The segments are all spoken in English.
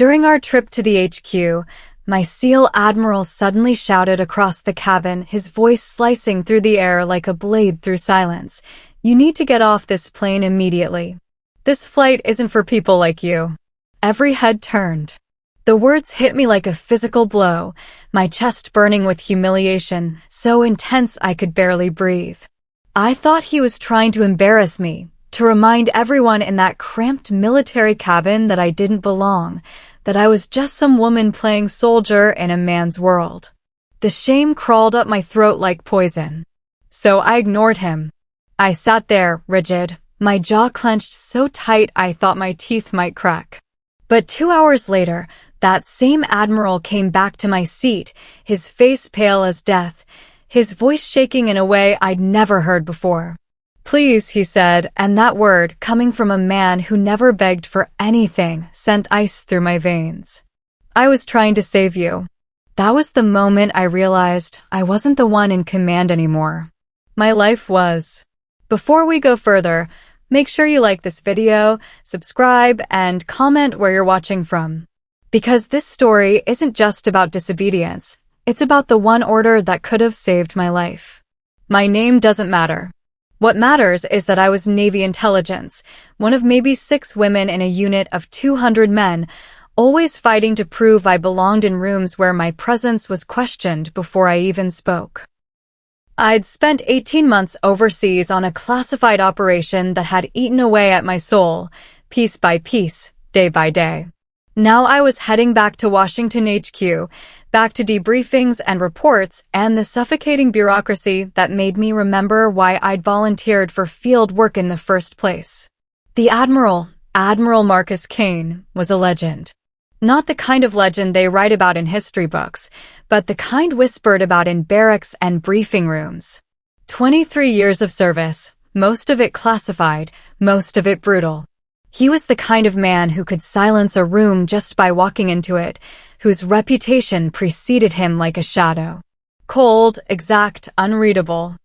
During our trip to the HQ, my SEAL Admiral suddenly shouted across the cabin, his voice slicing through the air like a blade through silence. "You need to get off this plane immediately. This flight isn't for people like you." Every head turned. The words hit me like a physical blow, my chest burning with humiliation, so intense I could barely breathe. I thought he was trying to embarrass me, to remind everyone in that cramped military cabin that I didn't belong, that I was just some woman playing soldier in a man's world. The shame crawled up my throat like poison. So I ignored him. I sat there, rigid, my jaw clenched so tight I thought my teeth might crack. But 2 hours later, that same Admiral came back to my seat, his face pale as death, his voice shaking in a way I'd never heard before. "Please," he said, and that word, coming from a man who never begged for anything, sent ice through my veins. "I was trying to save you." That was the moment I realized I wasn't the one in command anymore. My life was. Before we go further, make sure you like this video, subscribe, and comment where you're watching from. Because this story isn't just about disobedience, it's about the one order that could have saved my life. My name doesn't matter. What matters is that I was Navy intelligence, one of maybe 6 women in a unit of 200 men, always fighting to prove I belonged in rooms where my presence was questioned before I even spoke. I'd spent 18 months overseas on a classified operation that had eaten away at my soul, piece by piece, day by day. Now I was heading back to Washington HQ, back to debriefings and reports and the suffocating bureaucracy that made me remember why I'd volunteered for field work in the first place. The Admiral, Admiral Marcus Kane, was a legend. Not the kind of legend they write about in history books, but the kind whispered about in barracks and briefing rooms. 23 years of service, most of it classified, most of it brutal. He was the kind of man who could silence a room just by walking into it, whose reputation preceded him like a shadow. Cold, exact, unreadable.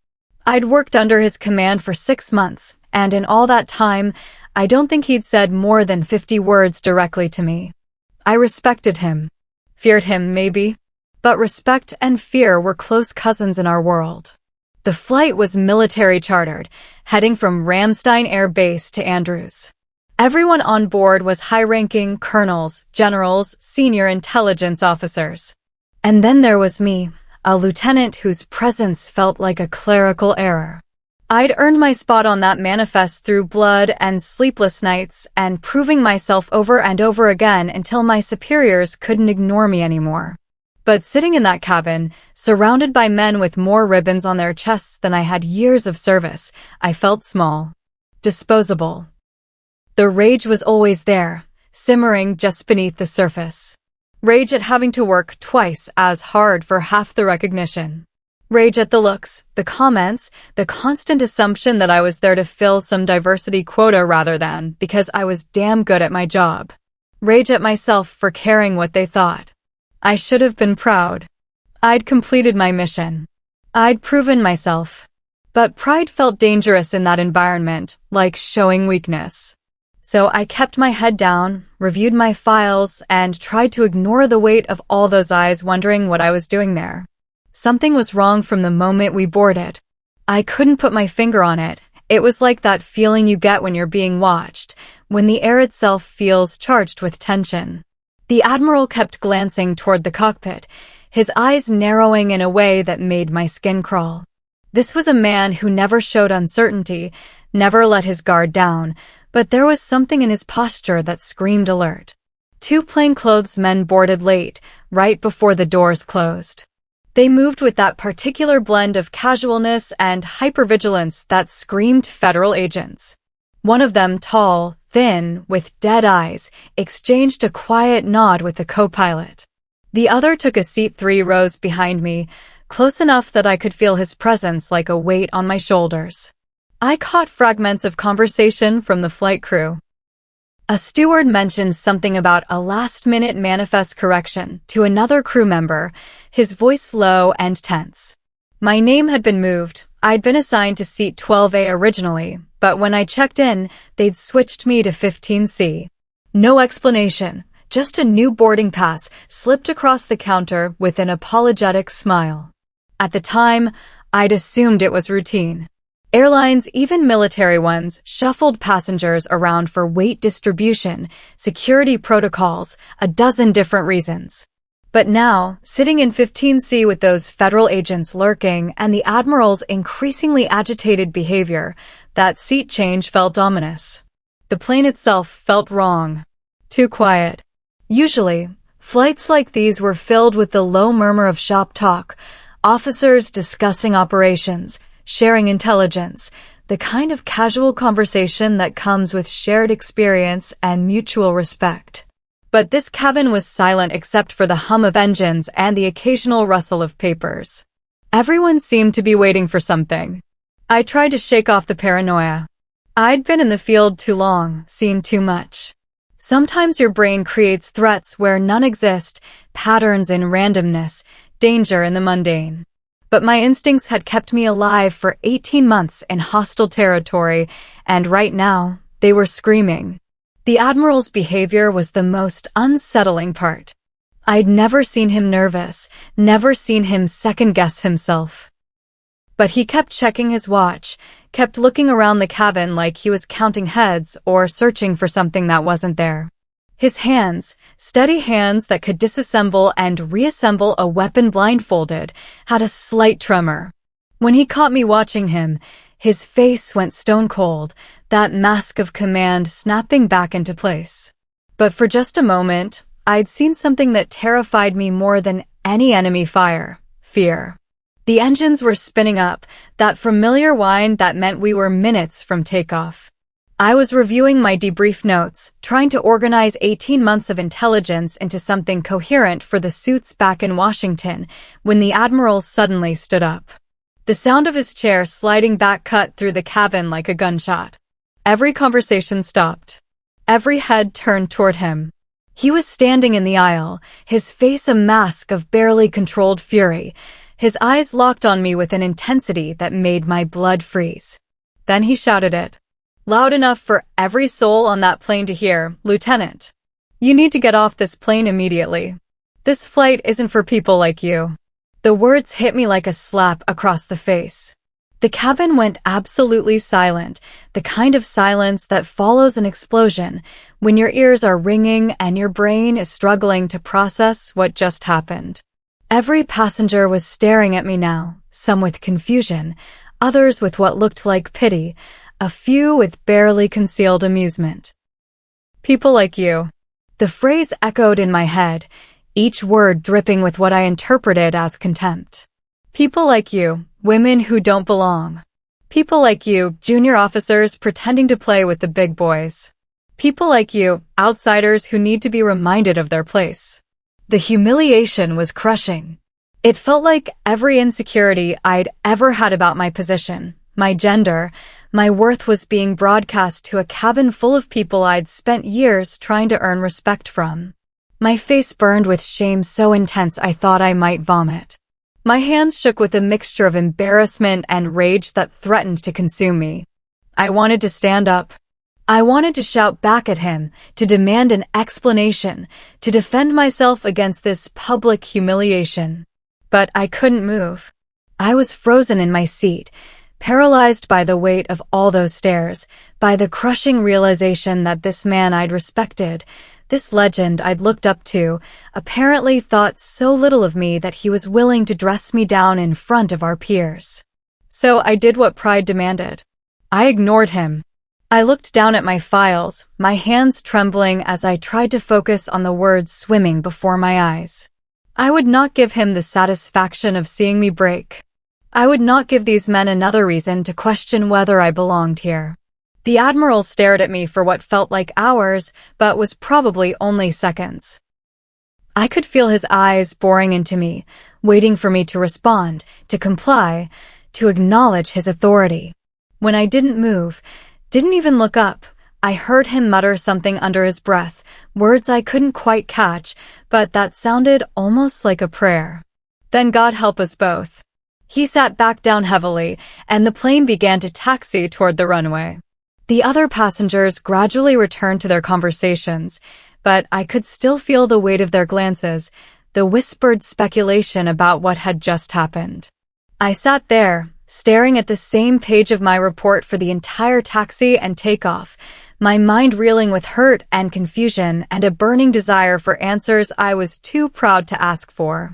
I'd worked under his command for 6 months, and in all that time, I don't think he'd said more than 50 words directly to me. I respected him. Feared him, maybe. But respect and fear were close cousins in our world. The flight was military chartered, heading from Ramstein Air Base to Andrews. Everyone on board was high-ranking colonels, generals, senior intelligence officers. And then there was me, a lieutenant whose presence felt like a clerical error. I'd earned my spot on that manifest through blood and sleepless nights and proving myself over and over again until my superiors couldn't ignore me anymore. But sitting in that cabin, surrounded by men with more ribbons on their chests than I had years of service, I felt small, disposable. The rage was always there, simmering just beneath the surface. Rage at having to work twice as hard for half the recognition. Rage at the looks, the comments, the constant assumption that I was there to fill some diversity quota rather than because I was damn good at my job. Rage at myself for caring what they thought. I should have been proud. I'd completed my mission. I'd proven myself. But pride felt dangerous in that environment, like showing weakness. So I kept my head down, reviewed my files, and tried to ignore the weight of all those eyes wondering what I was doing there. Something was wrong from the moment we boarded. I couldn't put my finger on it. It was like that feeling you get when you're being watched, when the air itself feels charged with tension. The Admiral kept glancing toward the cockpit, his eyes narrowing in a way that made my skin crawl. This was a man who never showed uncertainty, never let his guard down, but there was something in his posture that screamed alert. 2 plainclothes men boarded late, right before the doors closed. They moved with that particular blend of casualness and hypervigilance that screamed federal agents. One of them, tall, thin, with dead eyes, exchanged a quiet nod with the co-pilot. The other took a seat 3 rows behind me, close enough that I could feel his presence like a weight on my shoulders. I caught fragments of conversation from the flight crew. A steward mentioned something about a last-minute manifest correction to another crew member, his voice low and tense. My name had been moved. I'd been assigned to seat 12A originally, but when I checked in, they'd switched me to 15C. No explanation, just a new boarding pass slipped across the counter with an apologetic smile. At the time, I'd assumed it was routine. Airlines, even military ones, shuffled passengers around for weight distribution, security protocols, a dozen different reasons. But now, sitting in 15C with those federal agents lurking and the Admiral's increasingly agitated behavior, that seat change felt ominous. The plane itself felt wrong. Too quiet. Usually, flights like these were filled with the low murmur of shop talk, officers discussing operations, sharing intelligence, the kind of casual conversation that comes with shared experience and mutual respect. But this cabin was silent except for the hum of engines and the occasional rustle of papers. Everyone seemed to be waiting for something. I tried to shake off the paranoia. I'd been in the field too long, seen too much. Sometimes your brain creates threats where none exist, patterns in randomness, danger in the mundane. But my instincts had kept me alive for 18 months in hostile territory, and right now, they were screaming. The Admiral's behavior was the most unsettling part. I'd never seen him nervous, never seen him second-guess himself. But he kept checking his watch, kept looking around the cabin like he was counting heads or searching for something that wasn't there. His hands, steady hands that could disassemble and reassemble a weapon blindfolded, had a slight tremor. When he caught me watching him, his face went stone cold, that mask of command snapping back into place. But for just a moment, I'd seen something that terrified me more than any enemy fire: fear. The engines were spinning up, that familiar whine that meant we were minutes from takeoff. I was reviewing my debrief notes, trying to organize 18 months of intelligence into something coherent for the suits back in Washington, when the Admiral suddenly stood up. The sound of his chair sliding back cut through the cabin like a gunshot. Every conversation stopped. Every head turned toward him. He was standing in the aisle, his face a mask of barely controlled fury, his eyes locked on me with an intensity that made my blood freeze. Then he shouted it. Loud enough for every soul on that plane to hear, "Lieutenant, you need to get off this plane immediately. This flight isn't for people like you." The words hit me like a slap across the face. The cabin went absolutely silent, the kind of silence that follows an explosion, when your ears are ringing and your brain is struggling to process what just happened. Every passenger was staring at me now, some with confusion, others with what looked like pity, a few with barely concealed amusement. People like you. The phrase echoed in my head, each word dripping with what I interpreted as contempt. People like you, women who don't belong. People like you, junior officers pretending to play with the big boys. People like you, outsiders who need to be reminded of their place. The humiliation was crushing. It felt like every insecurity I'd ever had about my position, my gender, my worth was being broadcast to a cabin full of people I'd spent years trying to earn respect from. My face burned with shame so intense I thought I might vomit. My hands shook with a mixture of embarrassment and rage that threatened to consume me. I wanted to stand up. I wanted to shout back at him, to demand an explanation, to defend myself against this public humiliation. But I couldn't move. I was frozen in my seat, paralyzed by the weight of all those stares, by the crushing realization that this man I'd respected, this legend I'd looked up to, apparently thought so little of me that he was willing to dress me down in front of our peers. So I did what pride demanded. I ignored him. I looked down at my files, my hands trembling as I tried to focus on the words swimming before my eyes. I would not give him the satisfaction of seeing me break. I would not give these men another reason to question whether I belonged here. The Admiral stared at me for what felt like hours, but was probably only seconds. I could feel his eyes boring into me, waiting for me to respond, to comply, to acknowledge his authority. When I didn't move, didn't even look up, I heard him mutter something under his breath, words I couldn't quite catch, but that sounded almost like a prayer. Then God help us both. He sat back down heavily, and the plane began to taxi toward the runway. The other passengers gradually returned to their conversations, but I could still feel the weight of their glances, the whispered speculation about what had just happened. I sat there, staring at the same page of my report for the entire taxi and takeoff, my mind reeling with hurt and confusion and a burning desire for answers I was too proud to ask for.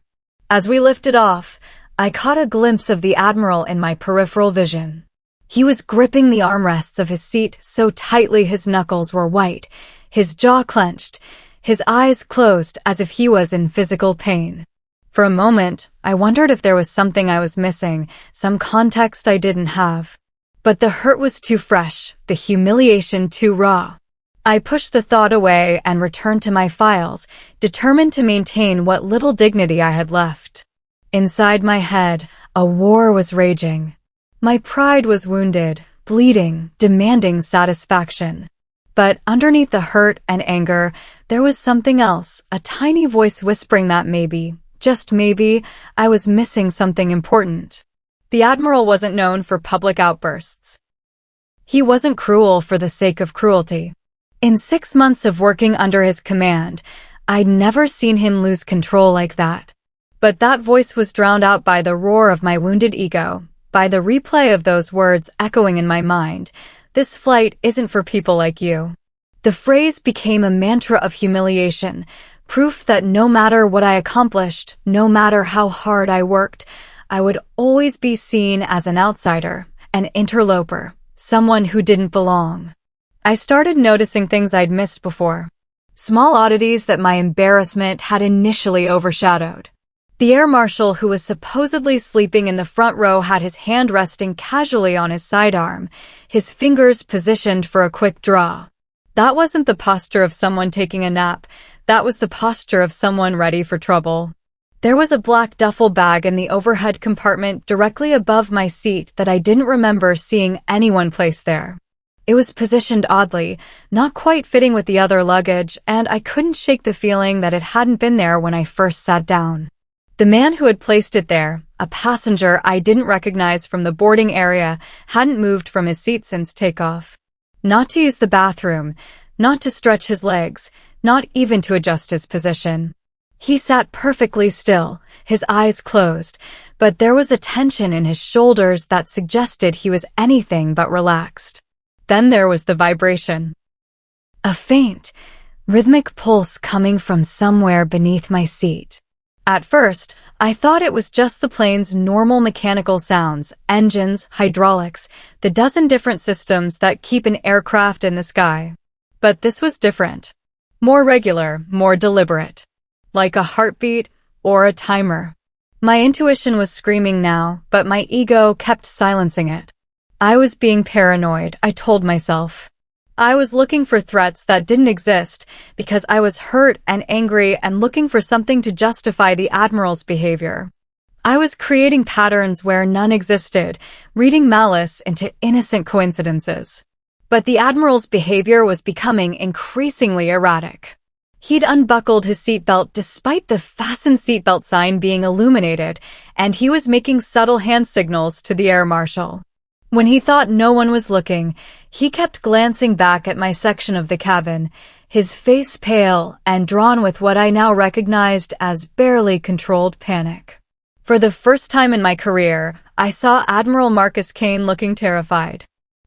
As we lifted off, I caught a glimpse of the Admiral in my peripheral vision. He was gripping the armrests of his seat so tightly his knuckles were white, his jaw clenched, his eyes closed as if he was in physical pain. For a moment, I wondered if there was something I was missing, some context I didn't have. But the hurt was too fresh, the humiliation too raw. I pushed the thought away and returned to my files, determined to maintain what little dignity I had left. Inside my head, a war was raging. My pride was wounded, bleeding, demanding satisfaction. But underneath the hurt and anger, there was something else, a tiny voice whispering that maybe, just maybe, I was missing something important. The Admiral wasn't known for public outbursts. He wasn't cruel for the sake of cruelty. In 6 months of working under his command, I'd never seen him lose control like that. But that voice was drowned out by the roar of my wounded ego, by the replay of those words echoing in my mind. This flight isn't for people like you. The phrase became a mantra of humiliation, proof that no matter what I accomplished, no matter how hard I worked, I would always be seen as an outsider, an interloper, someone who didn't belong. I started noticing things I'd missed before, small oddities that my embarrassment had initially overshadowed. The air marshal who was supposedly sleeping in the front row had his hand resting casually on his sidearm, his fingers positioned for a quick draw. That wasn't the posture of someone taking a nap, that was the posture of someone ready for trouble. There was a black duffel bag in the overhead compartment directly above my seat that I didn't remember seeing anyone place there. It was positioned oddly, not quite fitting with the other luggage, and I couldn't shake the feeling that it hadn't been there when I first sat down. The man who had placed it there, a passenger I didn't recognize from the boarding area, hadn't moved from his seat since takeoff. Not to use the bathroom, not to stretch his legs, not even to adjust his position. He sat perfectly still, his eyes closed, but there was a tension in his shoulders that suggested he was anything but relaxed. Then there was the vibration. A faint, rhythmic pulse coming from somewhere beneath my seat. At first, I thought it was just the plane's normal mechanical sounds, engines, hydraulics, the dozen different systems that keep an aircraft in the sky. But this was different. More regular, more deliberate. Like a heartbeat or a timer. My intuition was screaming now, but my ego kept silencing it. I was being paranoid, I told myself. I was looking for threats that didn't exist because I was hurt and angry and looking for something to justify the Admiral's behavior. I was creating patterns where none existed, reading malice into innocent coincidences. But the Admiral's behavior was becoming increasingly erratic. He'd unbuckled his seatbelt despite the fasten seatbelt sign being illuminated, and he was making subtle hand signals to the air marshal. When he thought no one was looking, he kept glancing back at my section of the cabin, his face pale and drawn with what I now recognized as barely controlled panic. For the first time in my career, I saw Admiral Marcus Kane looking terrified.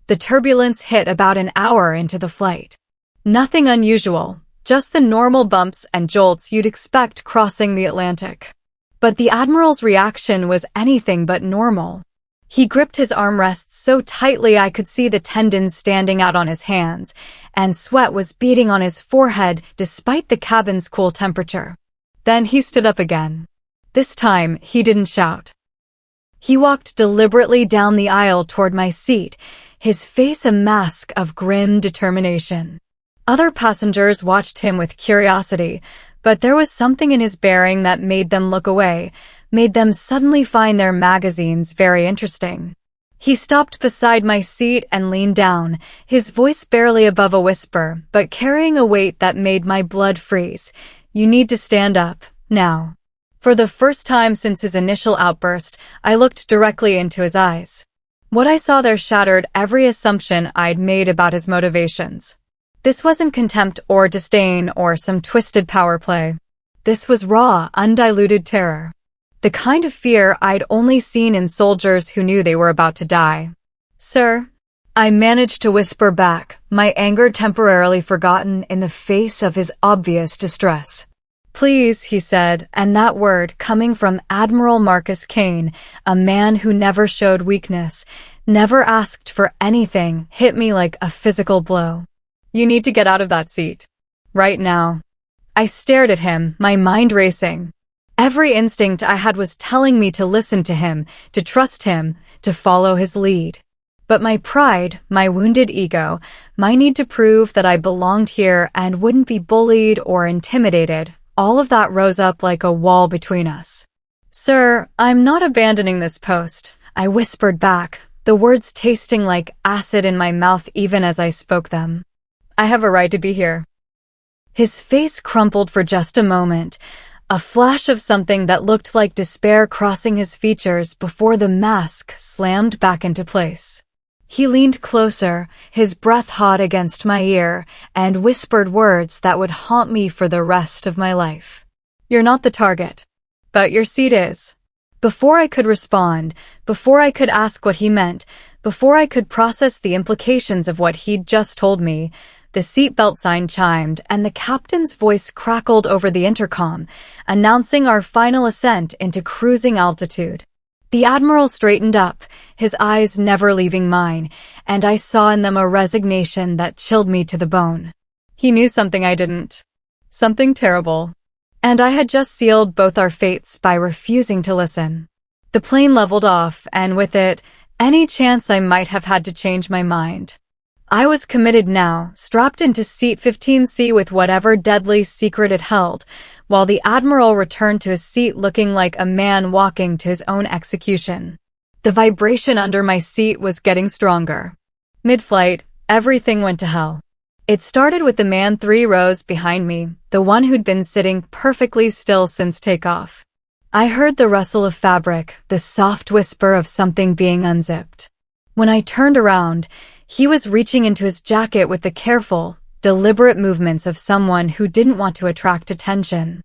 The turbulence hit about an hour into the flight. Nothing unusual. Just the normal bumps and jolts you'd expect crossing the Atlantic. But the Admiral's reaction was anything but normal. He gripped his armrests so tightly I could see the tendons standing out on his hands, and sweat was beading on his forehead despite the cabin's cool temperature. Then he stood up again. This time, he didn't shout. He walked deliberately down the aisle toward my seat, his face a mask of grim determination. Other passengers watched him with curiosity, but there was something in his bearing that made them look away, made them suddenly find their magazines very interesting. He stopped beside my seat and leaned down, his voice barely above a whisper, but carrying a weight that made my blood freeze. "You need to stand up, now." For the first time since his initial outburst, I looked directly into his eyes. What I saw there shattered every assumption I'd made about his motivations. This wasn't contempt or disdain or some twisted power play. This was raw, undiluted terror. The kind of fear I'd only seen in soldiers who knew they were about to die. "Sir," I managed to whisper back, my anger temporarily forgotten in the face of his obvious distress. "Please," he said, and that word, coming from Admiral Marcus Kane, a man who never showed weakness, never asked for anything, hit me like a physical blow. "You need to get out of that seat. Right now." I stared at him, my mind racing. Every instinct I had was telling me to listen to him, to trust him, to follow his lead. But my pride, my wounded ego, my need to prove that I belonged here and wouldn't be bullied or intimidated, all of that rose up like a wall between us. "Sir, I'm not abandoning this post," I whispered back, the words tasting like acid in my mouth even as I spoke them. "I have a right to be here." His face crumpled for just a moment, a flash of something that looked like despair crossing his features before the mask slammed back into place. He leaned closer, his breath hot against my ear, and whispered words that would haunt me for the rest of my life. "You're not the target, but your seat is." Before I could respond, before I could ask what he meant, before I could process the implications of what he'd just told me, the seatbelt sign chimed and the captain's voice crackled over the intercom, announcing our final ascent into cruising altitude. The Admiral straightened up, his eyes never leaving mine, and I saw in them a resignation that chilled me to the bone. He knew something I didn't. Something terrible. And I had just sealed both our fates by refusing to listen. The plane leveled off, and with it, any chance I might have had to change my mind. I was committed now, strapped into seat 15C with whatever deadly secret it held, while the Admiral returned to his seat looking like a man walking to his own execution. The vibration under my seat was getting stronger. Mid-flight, everything went to hell. It started with the man 3 rows behind me, the one who'd been sitting perfectly still since takeoff. I heard the rustle of fabric, the soft whisper of something being unzipped. When I turned around, he was reaching into his jacket with the careful, deliberate movements of someone who didn't want to attract attention.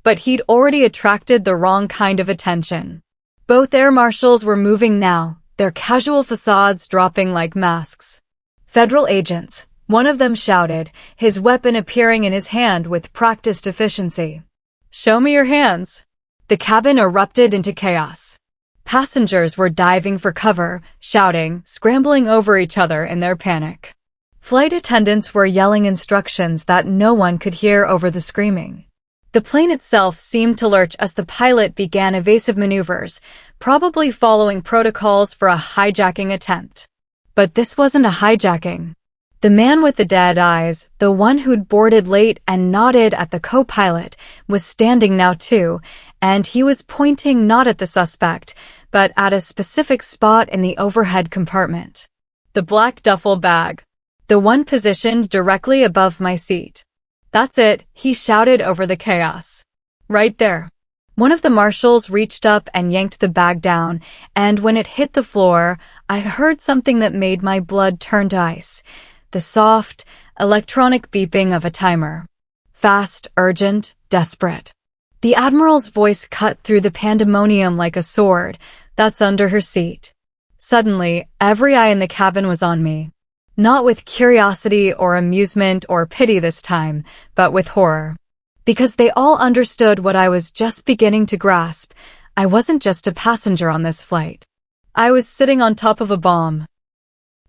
But he'd already attracted the wrong kind of attention. Both air marshals were moving now, their casual facades dropping like masks. "Federal agents," one of them shouted, his weapon appearing in his hand with practiced efficiency. "Show me your hands." The cabin erupted into chaos. Passengers were diving for cover, shouting, scrambling over each other in their panic. Flight attendants were yelling instructions that no one could hear over the screaming. The plane itself seemed to lurch as the pilot began evasive maneuvers, probably following protocols for a hijacking attempt. But this wasn't a hijacking. The man with the dead eyes, the one who'd boarded late and nodded at the co-pilot, was standing now too, and he was pointing not at the suspect, but at a specific spot in the overhead compartment. The black duffel bag. The one positioned directly above my seat. "That's it," he shouted over the chaos. "Right there." One of the marshals reached up and yanked the bag down, and when it hit the floor, I heard something that made my blood turn to ice. The soft, electronic beeping of a timer. Fast, urgent, desperate. The Admiral's voice cut through the pandemonium like a sword. "That's under her seat." Suddenly, every eye in the cabin was on me. Not with curiosity or amusement or pity this time, but with horror. Because they all understood what I was just beginning to grasp. I wasn't just a passenger on this flight. I was sitting on top of a bomb.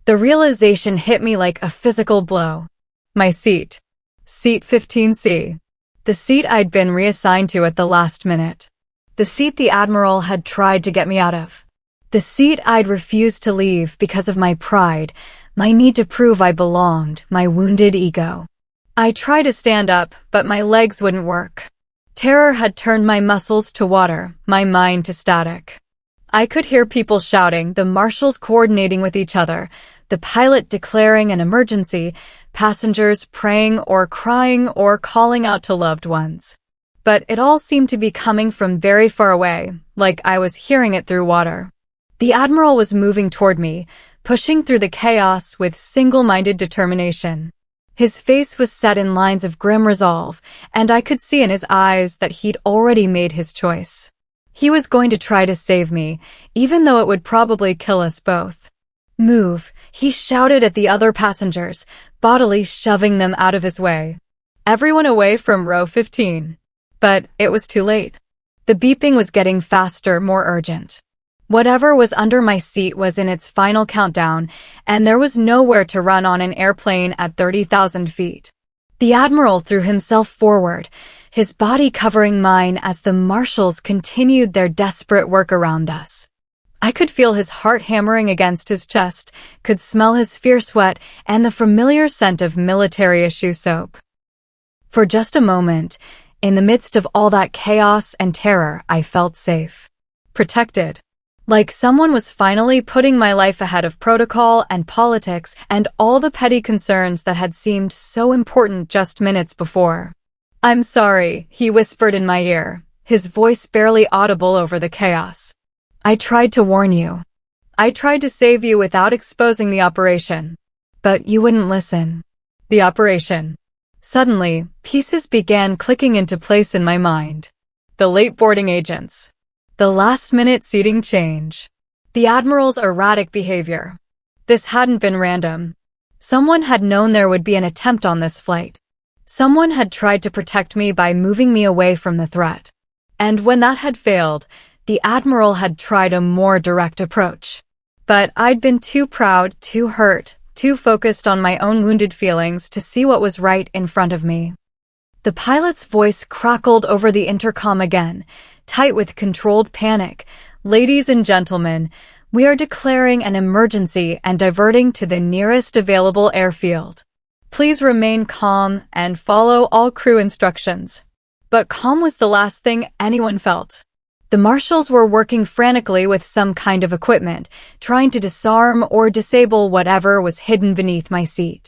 The realization hit me like a physical blow. My seat. Seat 15C. The seat I'd been reassigned to at the last minute. The seat the Admiral had tried to get me out of. The seat I'd refused to leave because of my pride, my need to prove I belonged, my wounded ego. I tried to stand up, but my legs wouldn't work. Terror had turned my muscles to water, my mind to static. I could hear people shouting, the marshals coordinating with each other, the pilot declaring an emergency, passengers praying or crying or calling out to loved ones. But it all seemed to be coming from very far away, like I was hearing it through water. The Admiral was moving toward me, pushing through the chaos with single-minded determination. His face was set in lines of grim resolve, and I could see in his eyes that he'd already made his choice. He was going to try to save me, even though it would probably kill us both. "Move," he shouted at the other passengers, bodily shoving them out of his way. Everyone away from row 15. But it was too late. The beeping was getting faster, more urgent. Whatever was under my seat was in its final countdown, and there was nowhere to run on an airplane at 30,000 feet. The Admiral threw himself forward, his body covering mine as the marshals continued their desperate work around us. I could feel his heart hammering against his chest, could smell his fierce sweat and the familiar scent of military-issue soap. For just a moment, in the midst of all that chaos and terror, I felt safe. Protected. Like someone was finally putting my life ahead of protocol and politics and all the petty concerns that had seemed so important just minutes before. "I'm sorry," he whispered in my ear, his voice barely audible over the chaos. "I tried to warn you. I tried to save you without exposing the operation. But you wouldn't listen." The operation. Suddenly, pieces began clicking into place in my mind. The late boarding agents. The last-minute seating change. The Admiral's erratic behavior. This hadn't been random. Someone had known there would be an attempt on this flight. Someone had tried to protect me by moving me away from the threat. And when that had failed, the Admiral had tried a more direct approach. But I'd been too proud, too hurt, too focused on my own wounded feelings to see what was right in front of me. The pilot's voice crackled over the intercom again, tight with controlled panic. "Ladies and gentlemen, we are declaring an emergency and diverting to the nearest available airfield. Please remain calm and follow all crew instructions." But calm was the last thing anyone felt. The marshals were working frantically with some kind of equipment, trying to disarm or disable whatever was hidden beneath my seat.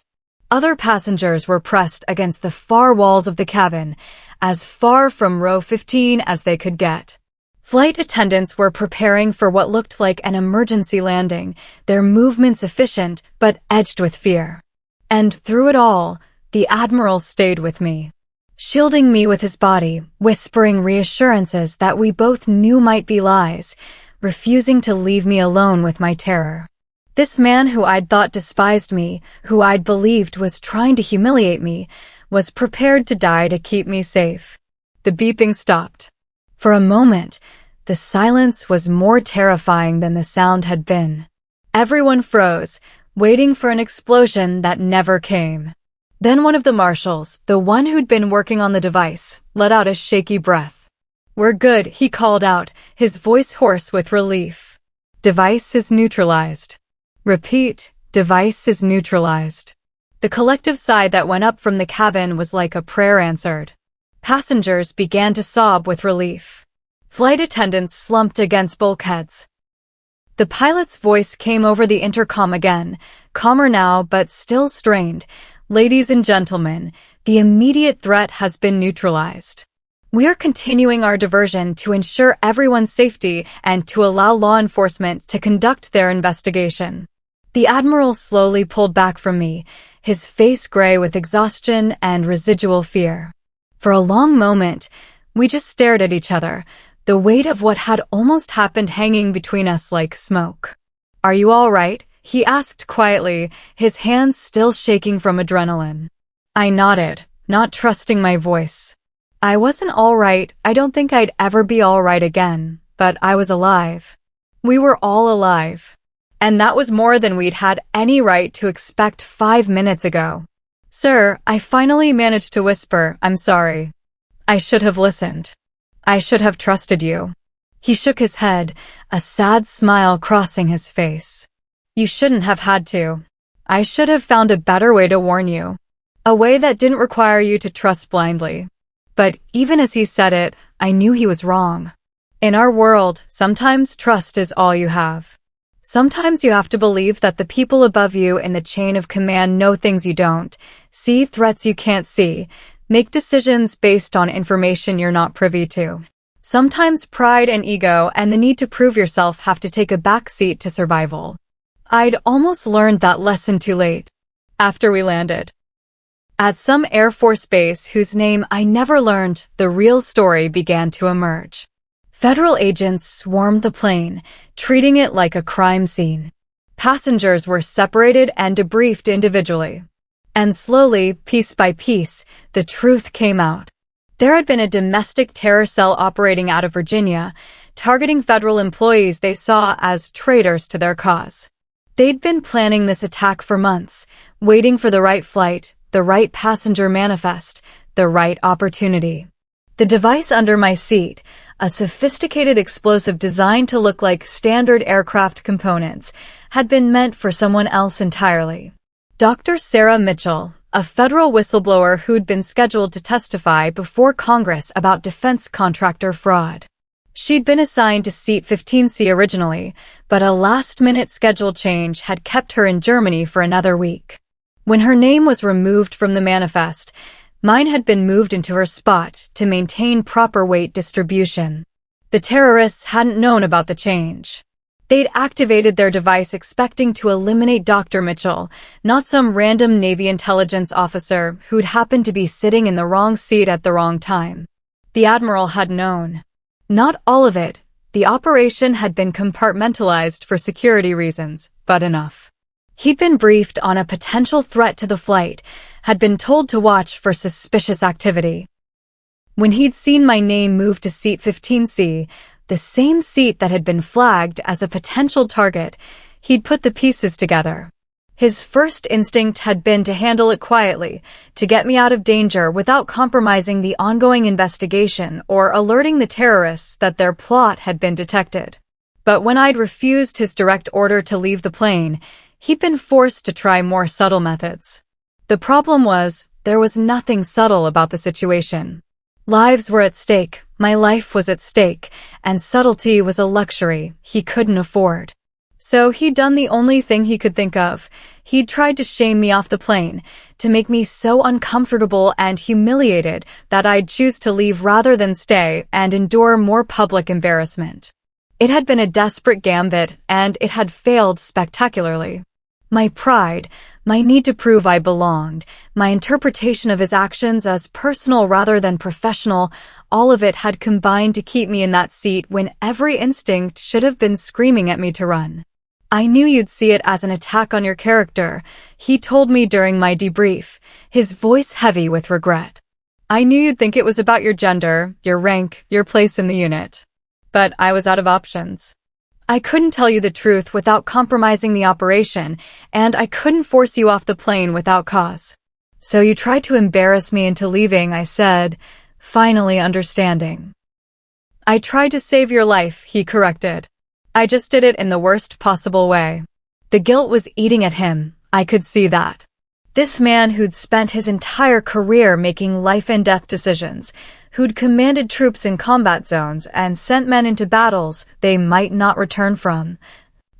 Other passengers were pressed against the far walls of the cabin, as far from row 15 as they could get. Flight attendants were preparing for what looked like an emergency landing, their movements efficient but edged with fear. And through it all, the Admiral stayed with me, shielding me with his body, whispering reassurances that we both knew might be lies, refusing to leave me alone with my terror. This man who I'd thought despised me, who I'd believed was trying to humiliate me, was prepared to die to keep me safe. The beeping stopped. For a moment, the silence was more terrifying than the sound had been. Everyone froze, waiting for an explosion that never came. Then one of the marshals, the one who'd been working on the device, let out a shaky breath. "We're good," he called out, his voice hoarse with relief. "Device is neutralized." Repeat, "Device is neutralized." The collective sigh that went up from the cabin was like a prayer answered. Passengers began to sob with relief. Flight attendants slumped against bulkheads. The pilot's voice came over the intercom again, calmer now but still strained. "Ladies and gentlemen, the immediate threat has been neutralized. We are continuing our diversion to ensure everyone's safety and to allow law enforcement to conduct their investigation." The Admiral slowly pulled back from me, his face gray with exhaustion and residual fear. For a long moment, we just stared at each other, the weight of what had almost happened hanging between us like smoke. "Are you all right?" he asked quietly, his hands still shaking from adrenaline. I nodded, not trusting my voice. I wasn't all right. I don't think I'd ever be all right again, but I was alive. We were all alive. And that was more than we'd had any right to expect 5 minutes ago. "Sir," I finally managed to whisper, "I'm sorry. I should have listened. I should have trusted you." He shook his head, a sad smile crossing his face. "You shouldn't have had to. I should have found a better way to warn you. A way that didn't require you to trust blindly." But even as he said it, I knew he was wrong. In our world, sometimes trust is all you have. Sometimes you have to believe that the people above you in the chain of command know things you don't, see threats you can't see, make decisions based on information you're not privy to. Sometimes pride and ego and the need to prove yourself have to take a back seat to survival. I'd almost learned that lesson too late. After we landed. At some Air Force base whose name I never learned, the real story began to emerge. Federal agents swarmed the plane, treating it like a crime scene. Passengers were separated and debriefed individually. And slowly, piece by piece, the truth came out. There had been a domestic terror cell operating out of Virginia, targeting federal employees they saw as traitors to their cause. They'd been planning this attack for months, waiting for the right flight, the right passenger manifest, the right opportunity. The device under my seat, a sophisticated explosive designed to look like standard aircraft components, had been meant for someone else entirely. Dr. Sarah Mitchell, a federal whistleblower who'd been scheduled to testify before Congress about defense contractor fraud. She'd been assigned to seat 15C originally, but a last-minute schedule change had kept her in Germany for another week. When her name was removed from the manifest, mine had been moved into her spot to maintain proper weight distribution. The terrorists hadn't known about the change. They'd activated their device expecting to eliminate Dr. Mitchell, not some random Navy intelligence officer who'd happened to be sitting in the wrong seat at the wrong time. The Admiral had known. Not all of it. The operation had been compartmentalized for security reasons, but enough. He'd been briefed on a potential threat to the flight, had been told to watch for suspicious activity. When he'd seen my name move to seat 15C, the same seat that had been flagged as a potential target, he'd put the pieces together. His first instinct had been to handle it quietly, to get me out of danger without compromising the ongoing investigation or alerting the terrorists that their plot had been detected. But when I'd refused his direct order to leave the plane, he'd been forced to try more subtle methods. The problem was, there was nothing subtle about the situation. Lives were at stake, my life was at stake, and subtlety was a luxury he couldn't afford. So he'd done the only thing he could think of. He'd tried to shame me off the plane, to make me so uncomfortable and humiliated that I'd choose to leave rather than stay and endure more public embarrassment. It had been a desperate gambit, and it had failed spectacularly. My pride, my need to prove I belonged, my interpretation of his actions as personal rather than professional, all of it had combined to keep me in that seat when every instinct should have been screaming at me to run. I knew you'd see it as an attack on your character, he told me during my debrief, his voice heavy with regret. I knew you'd think it was about your gender, your rank, your place in the unit. But I was out of options. I couldn't tell you the truth without compromising the operation, and I couldn't force you off the plane without cause. So you tried to embarrass me into leaving, I said, finally understanding. I tried to save your life, he corrected. I just did it in the worst possible way. The guilt was eating at him, I could see that. This man who'd spent his entire career making life and death decisions, who'd commanded troops in combat zones and sent men into battles they might not return from,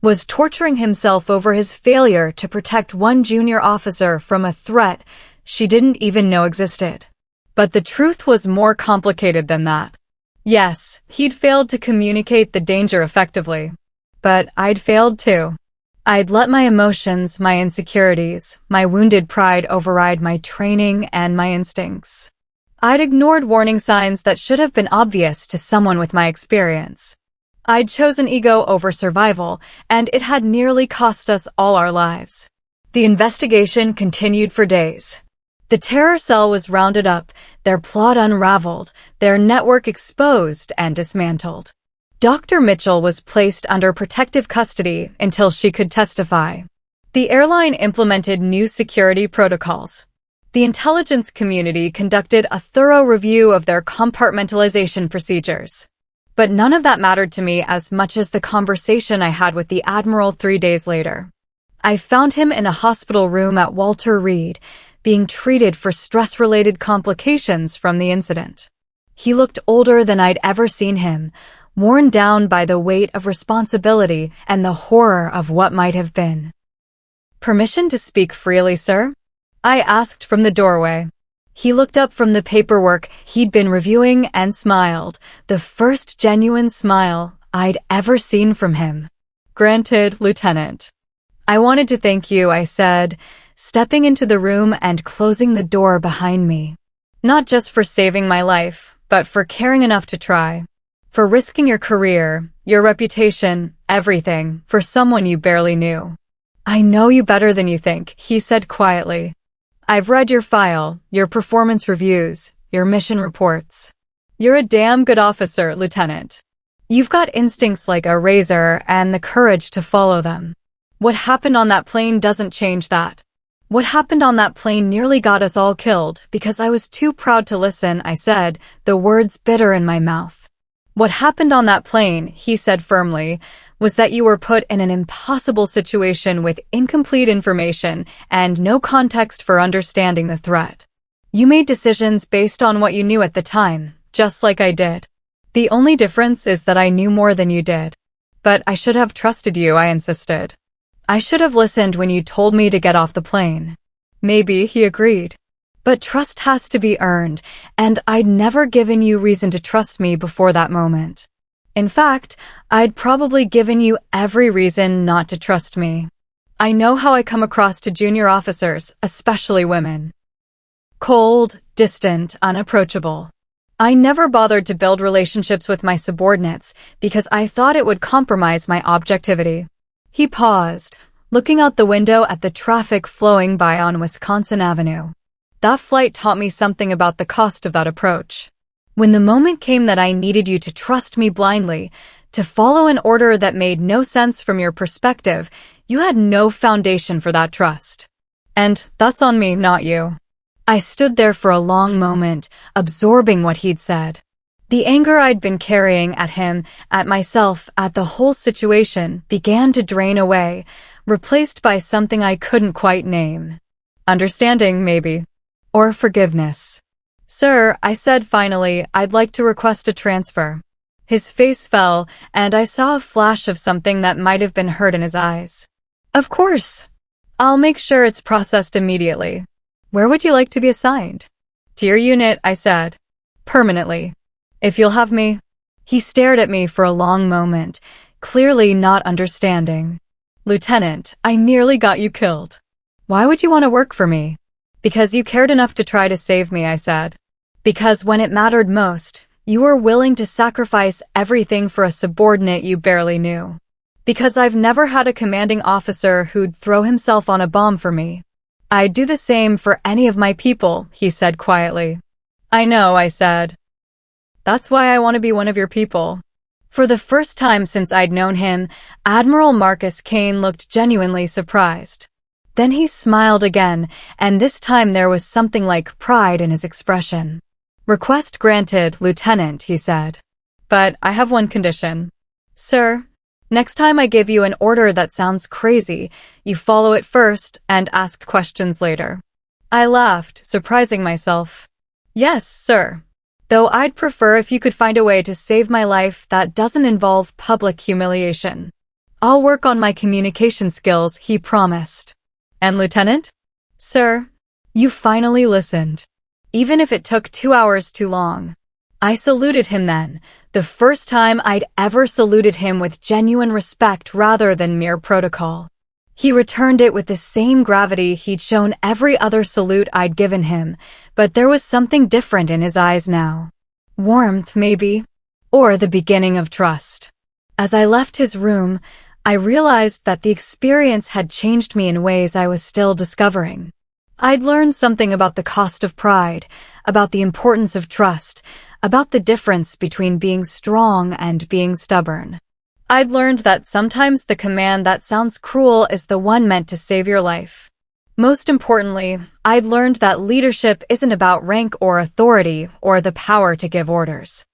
was torturing himself over his failure to protect one junior officer from a threat she didn't even know existed. But the truth was more complicated than that. Yes, he'd failed to communicate the danger effectively. But I'd failed too. I'd let my emotions, my insecurities, my wounded pride override my training and my instincts. I'd ignored warning signs that should have been obvious to someone with my experience. I'd chosen ego over survival, and it had nearly cost us all our lives. The investigation continued for days. The terror cell was rounded up, their plot unraveled, their network exposed and dismantled. Dr. Mitchell was placed under protective custody until she could testify. The airline implemented new security protocols. The intelligence community conducted a thorough review of their compartmentalization procedures. But none of that mattered to me as much as the conversation I had with the Admiral 3 days later. I found him in a hospital room at Walter Reed, being treated for stress-related complications from the incident. He looked older than I'd ever seen him, worn down by the weight of responsibility and the horror of what might have been. "Permission to speak freely, sir?" I asked from the doorway. He looked up from the paperwork he'd been reviewing and smiled, the first genuine smile I'd ever seen from him. "Granted, Lieutenant." "I wanted to thank you," I said, stepping into the room and closing the door behind me. Not just for saving my life, but for caring enough to try. For risking your career, your reputation, everything, for someone you barely knew. I know you better than you think, he said quietly. I've read your file, your performance reviews, your mission reports. You're a damn good officer, Lieutenant. You've got instincts like a razor and the courage to follow them. What happened on that plane doesn't change that. What happened on that plane nearly got us all killed because I was too proud to listen, I said, the words bitter in my mouth. What happened on that plane, he said firmly, was that you were put in an impossible situation with incomplete information and no context for understanding the threat. You made decisions based on what you knew at the time, just like I did. The only difference is that I knew more than you did. But I should have trusted you, I insisted. I should have listened when you told me to get off the plane. Maybe, he agreed. But trust has to be earned, and I'd never given you reason to trust me before that moment. In fact, I'd probably given you every reason not to trust me. I know how I come across to junior officers, especially women. Cold, distant, unapproachable. I never bothered to build relationships with my subordinates because I thought it would compromise my objectivity. He paused, looking out the window at the traffic flowing by on Wisconsin Avenue. That flight taught me something about the cost of that approach. When the moment came that I needed you to trust me blindly, to follow an order that made no sense from your perspective, you had no foundation for that trust. And that's on me, not you. I stood there for a long moment, absorbing what he'd said. The anger I'd been carrying at him, at myself, at the whole situation, began to drain away, replaced by something I couldn't quite name. Understanding, maybe. Or forgiveness. Sir, I said finally, I'd like to request a transfer. His face fell, and I saw a flash of something that might have been hurt in his eyes. Of course. I'll make sure it's processed immediately. Where would you like to be assigned? To your unit, I said. Permanently. If you'll have me. He stared at me for a long moment, clearly not understanding. Lieutenant, I nearly got you killed. Why would you want to work for me? Because you cared enough to try to save me, I said. Because when it mattered most, you were willing to sacrifice everything for a subordinate you barely knew. Because I've never had a commanding officer who'd throw himself on a bomb for me. I'd do the same for any of my people, he said quietly. I know, I said. That's why I want to be one of your people. For the first time since I'd known him, Admiral Marcus Kane looked genuinely surprised. Then he smiled again, and this time there was something like pride in his expression. Request granted, Lieutenant, he said. But I have one condition. Sir, next time I give you an order that sounds crazy, you follow it first and ask questions later. I laughed, surprising myself. Yes, sir. Though I'd prefer if you could find a way to save my life that doesn't involve public humiliation. I'll work on my communication skills, he promised. And Lieutenant? Sir, you finally listened. Even if it took 2 hours too long. I saluted him then, the first time I'd ever saluted him with genuine respect rather than mere protocol. He returned it with the same gravity he'd shown every other salute I'd given him, but there was something different in his eyes now. Warmth, maybe, or the beginning of trust. As I left his room, I realized that the experience had changed me in ways I was still discovering. I'd learned something about the cost of pride, about the importance of trust, about the difference between being strong and being stubborn. I'd learned that sometimes the command that sounds cruel is the one meant to save your life. Most importantly, I'd learned that leadership isn't about rank or authority or the power to give orders.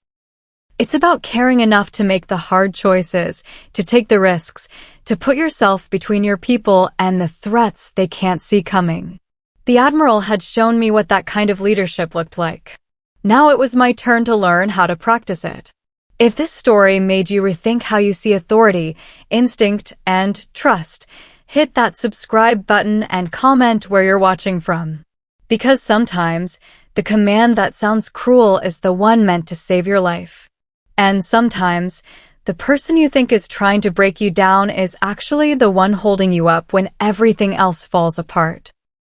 It's about caring enough to make the hard choices, to take the risks, to put yourself between your people and the threats they can't see coming. The Admiral had shown me what that kind of leadership looked like. Now it was my turn to learn how to practice it. If this story made you rethink how you see authority, instinct, and trust, hit that subscribe button and comment where you're watching from. Because sometimes, the command that sounds cruel is the one meant to save your life. And sometimes, the person you think is trying to break you down is actually the one holding you up when everything else falls apart.